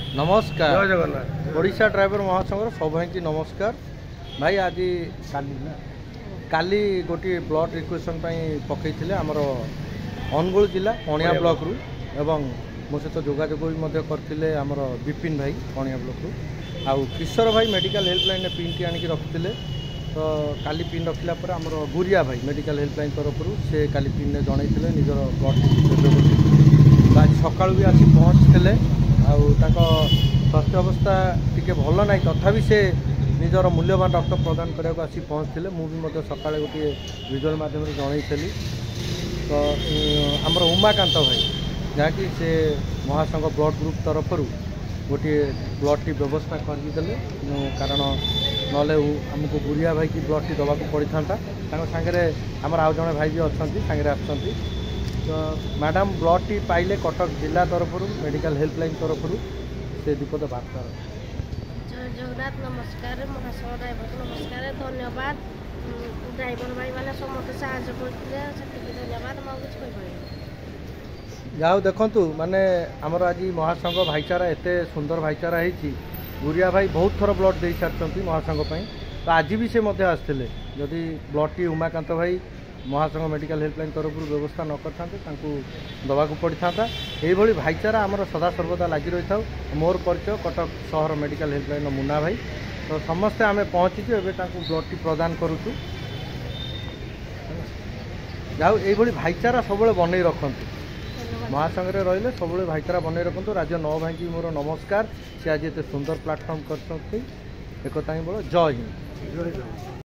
नमस्कार जय जगन्नाथ। ओडिशा ड्राइवर महासंघर सब भाई की नमस्कार भाई। आज काली गोटे ब्लड रिक्वेशन पकई आमर अनुगुल जिला पणिया ब्लॉक रु एवं मो सहित जोगाजोग भी करते आमर विपिन भाई पणिया ब्लॉक रु आउ किशोर भाई मेडिकल हेल्पलाइन पिन टी आणिक रखिले। तो काली पिन रखला पर आमर गुरिया भाई मेडिकल हेल्पलाइन तरफ से काली पिन ने जनईले निजर ब्लड आज सका भी आसी पहुँचते स्वास्थ्य अवस्था टी भल ना तथापि से निजर मूल्यवान रक्त प्रदान करने आसी पहुँचते। मुझे सका गोटे विजुअल मध्यम जनईली। तो आमर उमाकांत भाई जहाँकि से महासंघ ब्लड ग्रुप तरफ गोटे ब्लड टी व्यवस्था करदे कारण ना आमको गुरिया भाई की ब्लड टी दवाक पड़ था सांगे आमर आउ जड़े भाई भी अच्छा सांगे आसती। तो मैडम ब्लड टी पाइले कटक जिला तरफ मेडिकल हेल्पलाइन तरफ से विपद वार्ता। जय जगन्नाथ नमस्कार। महासंघ ड्राइवर नमस्कार धन्यवाद। ड्राइवर भाई मैंने समस्त साहय करते धन्यवाद। जाओ देखु माने आमर आज महासंघ भाईचारा एत सुंदर भाईचारा होती। गुरिया भाई बहुत थर ब्लड दे सारी महासंघ पर। तो आज भी से आसते जदि ब्लड टी उमाकांत भाई महासंघ मेडिकल हेल्पलाइन तरफ व्यवस्था न करते दवाक पड़ था। ये भाईचारा आमर सदा सर्वदा लगी रही था। मोर परिचय कटक सहर मेडिकल हेल्पलाइन मुन्ना भाई। तो समस्ते आम पहुँचीचु एवं ब्लड टी प्रदान करुचु। जाओ ये भाईचारा सब बनई रखु महासंघ रही सब भाईचारा बनई रखु। राज्य 9 भाई की मोर नमस्कार। सी आज एत सुंदर प्लाटफर्म कर एकता ही बोल जय हिंद।